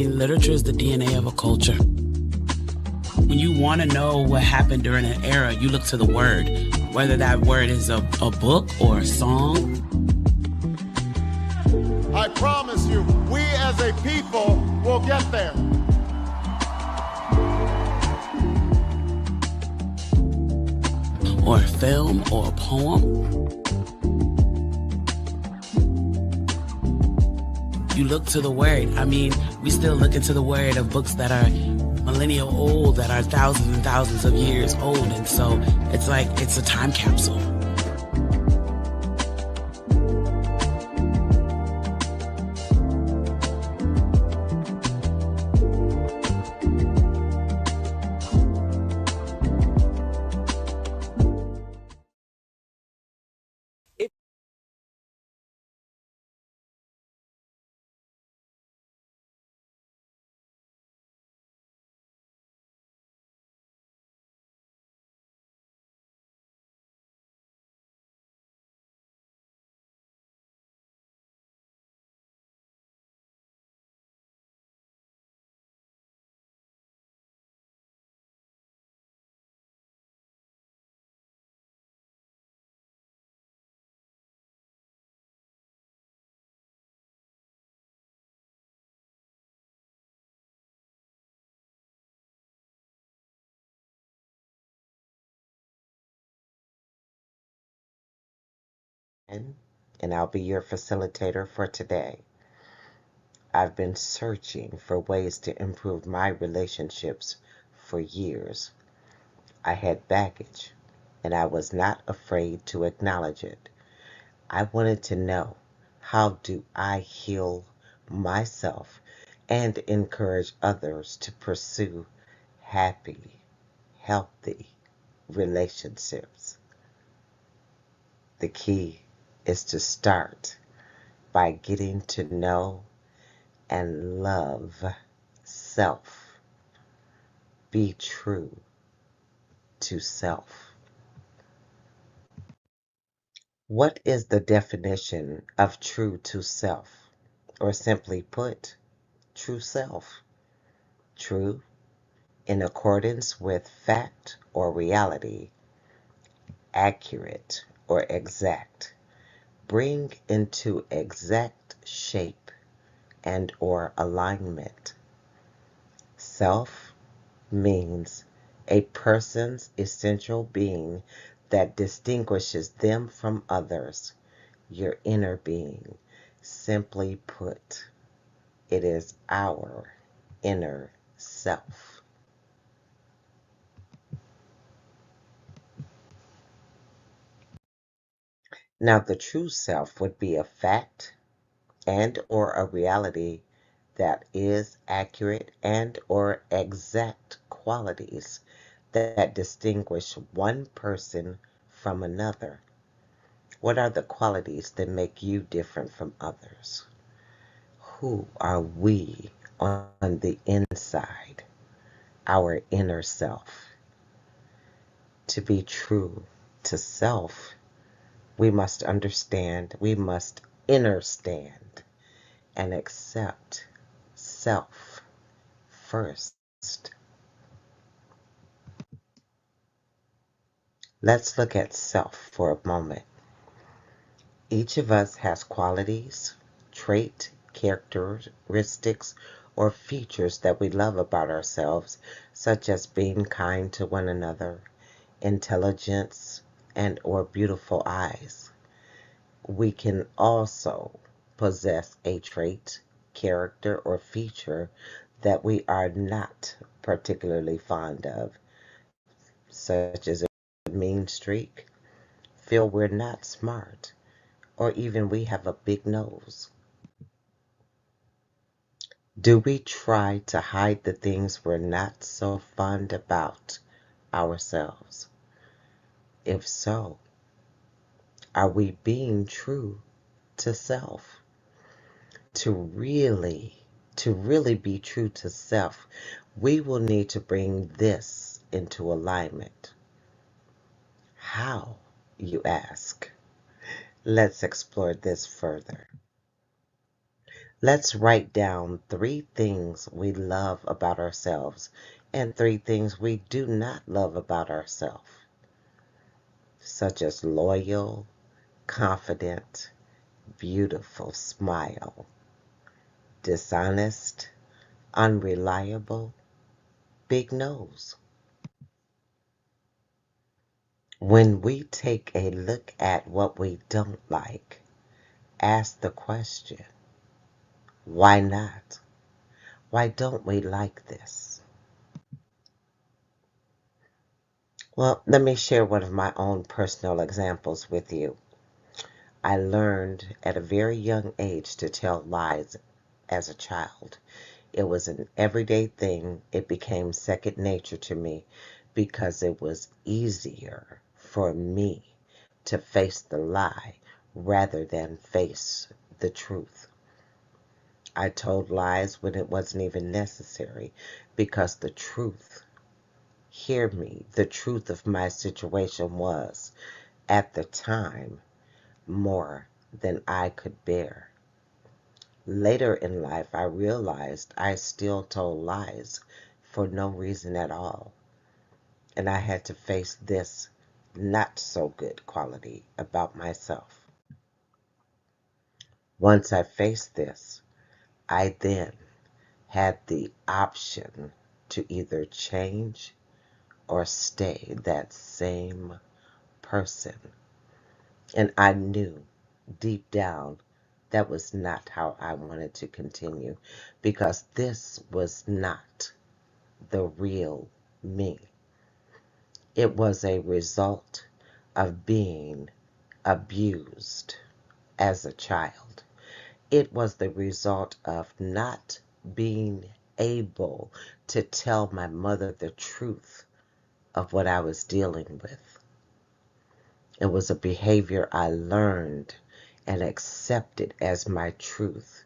Literature is the DNA of a culture. When you want to know what happened during an era, you look to the word, whether that word is a book or a song. I promise you, we as a people will get there. Or a film or a poem. You look to the word. We still look into the word of books that are millennial old, that are thousands and thousands of years old. And so it's like, it's a time capsule. And I'll be your facilitator for today. I've been searching for ways to improve my relationships for years. I had baggage, and I was not afraid to acknowledge it. I wanted to know, how do I heal myself and encourage others to pursue happy, healthy relationships? The key is to start by getting to know and love self. Be true to self. What is the definition of true to self? Or simply put, true self? True, in accordance with fact or reality. Accurate or exact. Bring into exact shape and or alignment. Self means a person's essential being that distinguishes them from others, your inner being. Simply put, it is our inner self. Now, the true self would be a fact and or a reality that is accurate and or exact qualities that distinguish one person from another. What are the qualities that make you different from others? Who are we on the inside, our inner self? To be true to self, we must understand, we must understand and accept self first. Let's look at self for a moment. Each of us has qualities, traits, characteristics, or features that we love about ourselves, such as being kind to one another, intelligence, and or beautiful eyes. We can also possess a trait, character, or feature that we are not particularly fond of, such as a mean streak, feel we're not smart, or even we have a big nose. Do we try to hide the things we're not so fond about ourselves? If so, are we being true to self? To really be true to self, we will need to bring this into alignment. How, you ask? Let's explore this further. Let's write down 3 things we love about ourselves and 3 things we do not love about ourselves, such as loyal, confident, beautiful smile, dishonest, unreliable, big nose. When we take a look at what we don't like, ask the question, why not? Why don't we like this? Well, let me share one of my own personal examples with you. I learned at a very young age to tell lies as a child. It was an everyday thing. It became second nature to me because it was easier for me to face the lie rather than face the truth. I told lies when it wasn't even necessary because the truth, hear me, the truth of my situation was, at the time, more than I could bear. Later in life, I realized I still told lies for no reason at all, and I had to face this not so good quality about myself. Once I faced this, I then had the option to either change or stay that same person. And I knew deep down that was not how I wanted to continue because this was not the real me. It was a result of being abused as a child. It was the result of not being able to tell my mother the truth of what I was dealing with. It was a behavior I learned and accepted as my truth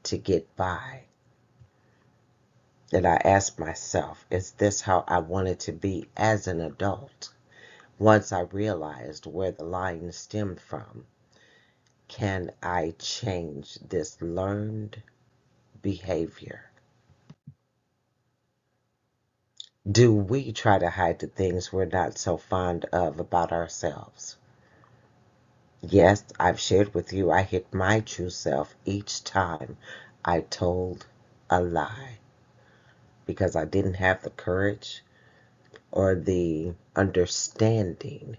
to get by. And I asked myself, is this how I wanted to be as an adult? Once I realized where the line stemmed from, can I change this learned behavior? Do we try to hide the things we're not so fond of about ourselves? Yes, I've shared with you I hit my true self each time I told a lie because I didn't have the courage or the understanding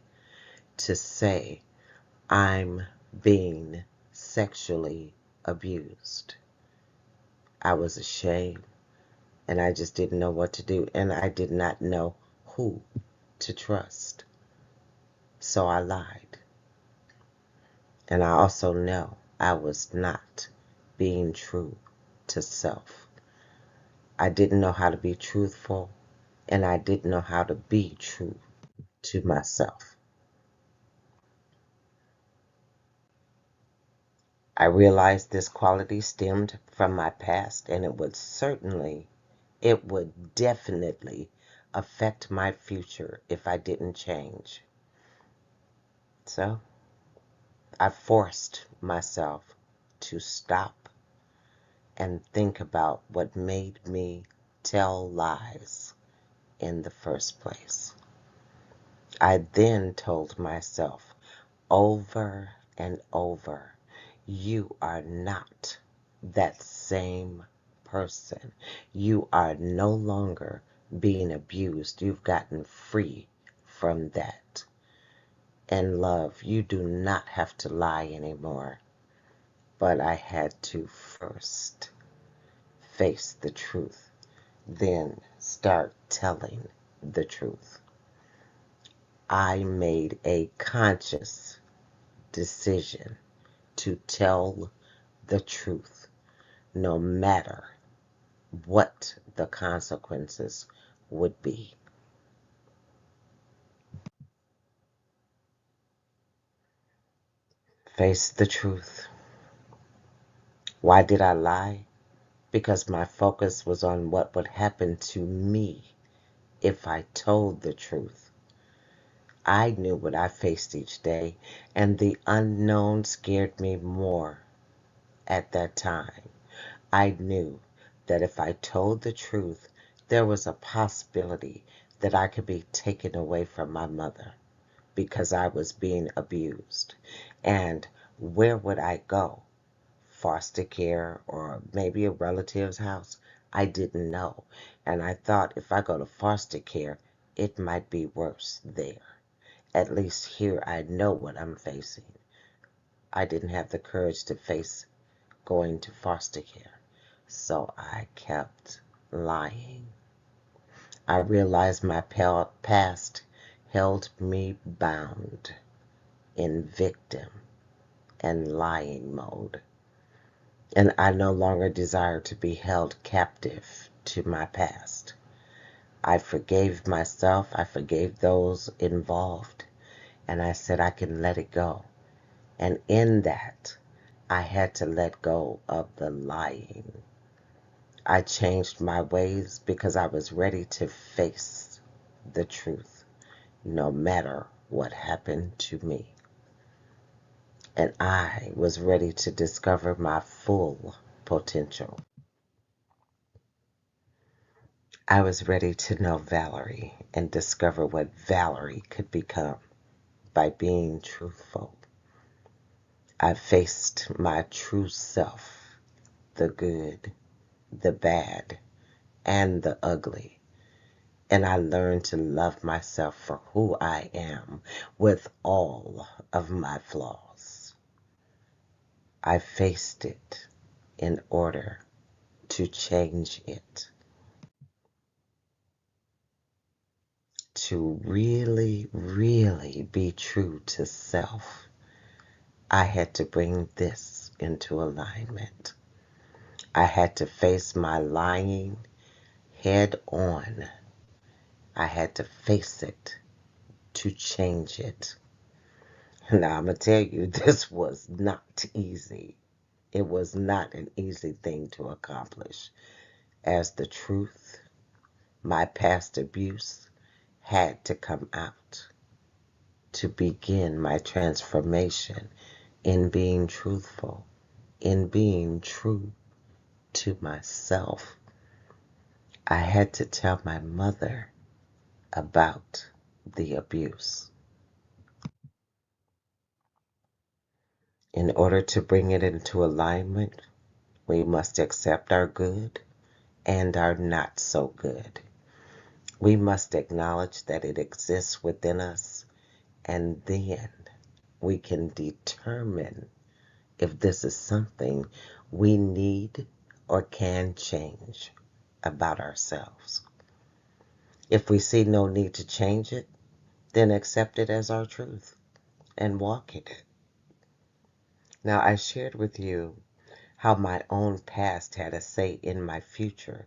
to say I'm being sexually abused. I was ashamed and I just didn't know what to do and I did not know who to trust. So I lied. And I also know I was not being true to self. I didn't know how to be truthful and I didn't know how to be true to myself. I realized this quality stemmed from my past and it would definitely affect my future if I didn't change. So I forced myself to stop and think about what made me tell lies in the first place. I then told myself over and over, you are not that same person. You are no longer being abused. You've gotten free from that. And love, you do not have to lie anymore. But I had to first face the truth, then start telling the truth. I made a conscious decision to tell the truth, no matter what the consequences would be. Face the truth. Why did I lie? Because my focus was on what would happen to me if I told the truth. I knew what I faced each day, and the unknown scared me more at that time I knew that if I told the truth, there was a possibility that I could be taken away from my mother because I was being abused. And where would I go? Foster care or maybe a relative's house? I didn't know. And I thought if I go to foster care, it might be worse there. At least here I know what I'm facing. I didn't have the courage to face going to foster care. So I kept lying. I realized my past held me bound in victim and lying mode. And I no longer desired to be held captive to my past. I forgave myself, I forgave those involved, and I said I can let it go. And in that, I had to let go of the lying. I changed my ways because I was ready to face the truth, no matter what happened to me. And I was ready to discover my full potential. I was ready to know Valerie and discover what Valerie could become by being truthful. I faced my true self, the good, the bad, and the ugly. And I learned to love myself for who I am with all of my flaws. I faced it in order to change it. To really, really be true to self, I had to bring this into alignment. I had to face my lying head on. I had to face it to change it. Now, I'm going to tell you, this was not easy. It was not an easy thing to accomplish, as the truth, my past abuse, had to come out to begin my transformation in being truthful, in being true to myself. I had to tell my mother about the abuse. In order to bring it into alignment, we must accept our good and our not so good. We must acknowledge that it exists within us, and then we can determine if this is something we need or can change about ourselves. If we see no need to change it, then accept it as our truth and walk in it. Now, I shared with you how my own past had a say in my future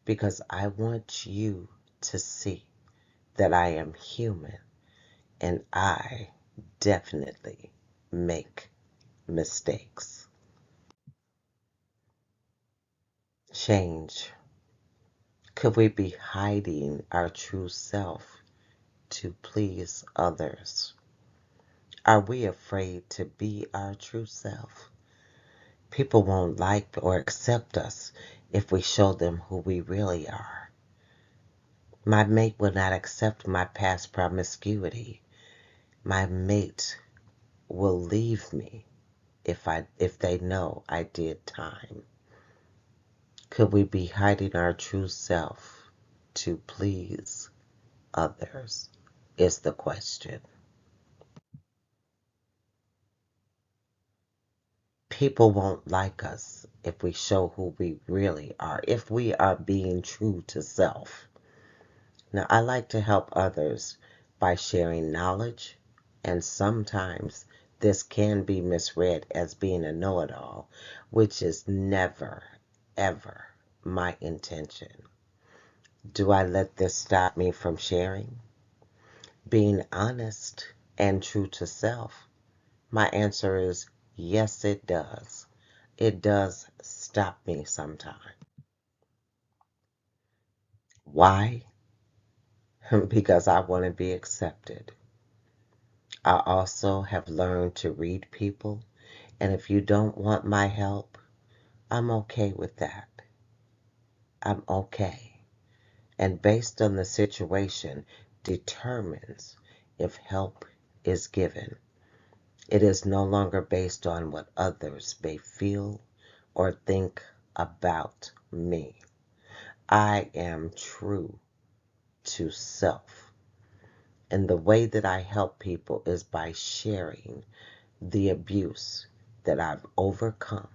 because I want you to see that I am human and I definitely make mistakes. Change. Could we be hiding our true self to please others? Are we afraid to be our true self? People won't like or accept us if we show them who we really are. My mate will not accept my past promiscuity. My mate will leave me if they know I did time. Could we be hiding our true self to please others is the question. People won't like us if we show who we really are, if we are being true to self. Now, I like to help others by sharing knowledge, and sometimes this can be misread as being a know-it-all, which is never, ever my intention. Do I let this stop me from sharing? Being honest and true to self? My answer is yes, it does. It does stop me sometimes. Why? Because I want to be accepted. I also have learned to read people, and if you don't want my help, I'm okay with that. I'm okay. And based on the situation, determines if help is given. It is no longer based on what others may feel or think about me. I am true to self. And the way that I help people is by sharing the abuse that I've overcome.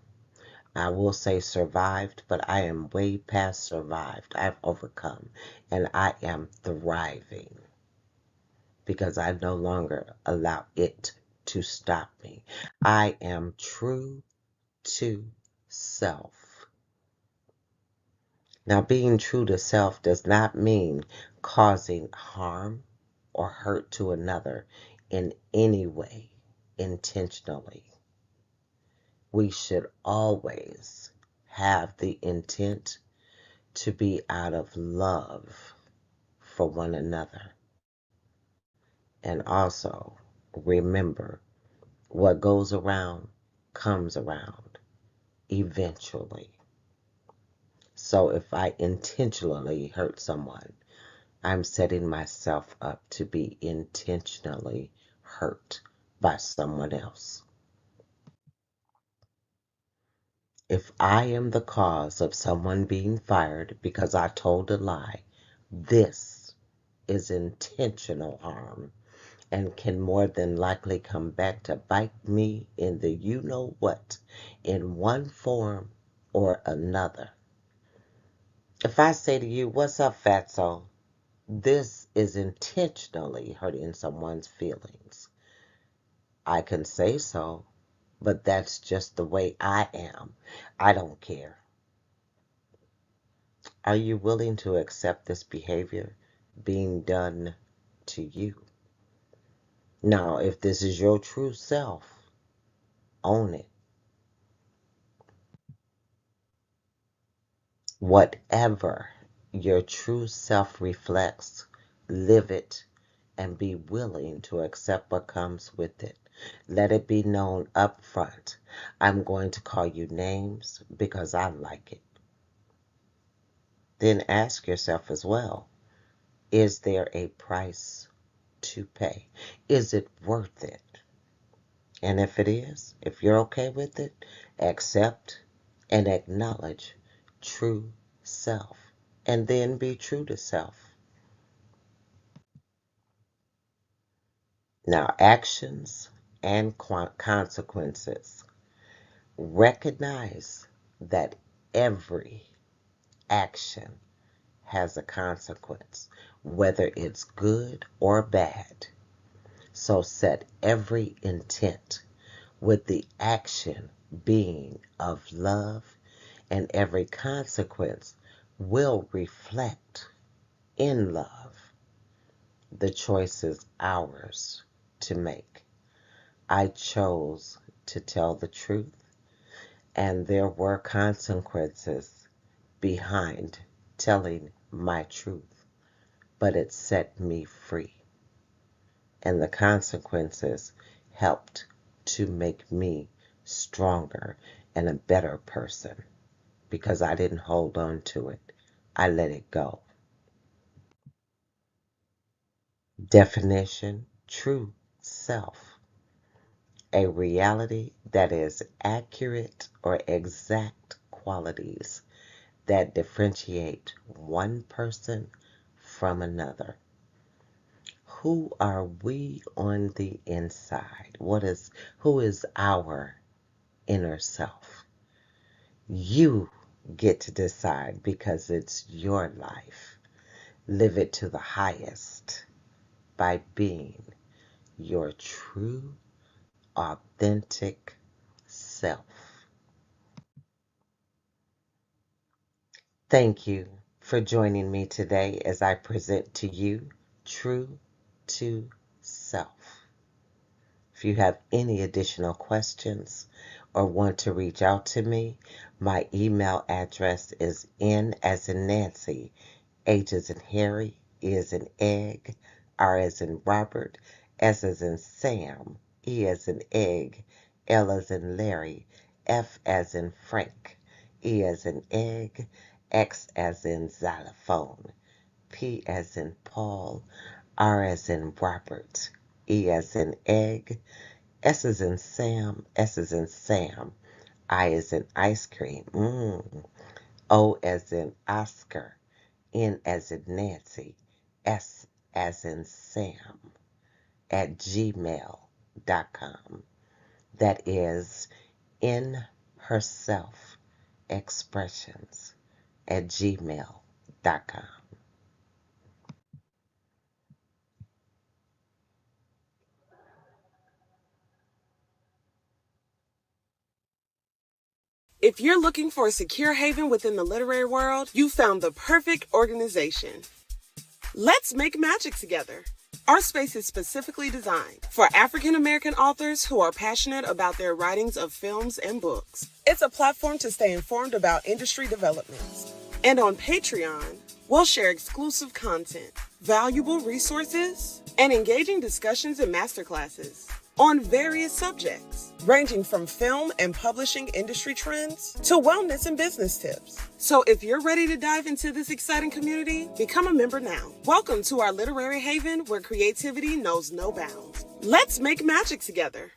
I will say survived, but I am way past survived. I've overcome and I am thriving because I no longer allow it to stop me. I am true to self. Now, being true to self does not mean causing harm or hurt to another in any way intentionally. We should always have the intent to be out of love for one another. And also remember, what goes around comes around eventually. So if I intentionally hurt someone, I'm setting myself up to be intentionally hurt by someone else. If I am the cause of someone being fired because I told a lie, this is intentional harm and can more than likely come back to bite me in the you know what in one form or another. If I say to you, "What's up, fatso?" This is intentionally hurting someone's feelings. I can say so, but that's just the way I am. I don't care. Are you willing to accept this behavior being done to you? Now, if this is your true self, own it. Whatever your true self reflects, live it and be willing to accept what comes with it. Let it be known up front. I'm going to call you names because I like it. Then ask yourself as well, is there a price to pay? Is it worth it? And if it is, if you're okay with it, accept and acknowledge true self. And then be true to self. Now, actions and consequences. Recognize that every action has a consequence, whether it's good or bad. So set every intent with the action being of love, and every consequence will reflect in love. The choice is ours to make. I chose to tell the truth, and there were consequences behind telling my truth, but it set me free. And the consequences helped to make me stronger and a better person because I didn't hold on to it. I let it go. Definition: true self. A reality that is accurate or exact qualities that differentiate one person from another. Who are we on the inside? Who is our inner self? You get to decide because it's your life. Live it to the highest by being your true, authentic self. Thank you for joining me today as I present to you True to Self. If you have any additional questions or want to reach out to me, my email address is N as in Nancy, H as in Harry, E as in Egg, R as in Robert, S as in Sam, E as in Egg, L as in Larry, F as in Frank, E as in egg, X as in xylophone, P as in Paul, R as in Robert, E as in egg, S as in Sam, S as in Sam, I as in ice cream, O as in Oscar, N as in Nancy, S as in Sam, at gmail.com. That is in herself expressions at gmail.com. If you're looking for a secure haven within the literary world, you found the perfect organization. Let's make magic together. Our space is specifically designed for African American authors who are passionate about their writings of films and books. It's a platform to stay informed about industry developments. And on Patreon, we'll share exclusive content, valuable resources, and engaging discussions and masterclasses on various subjects, ranging from film and publishing industry trends to wellness and business tips. So if you're ready to dive into this exciting community, become a member now. Welcome to our literary haven where creativity knows no bounds. Let's make magic together.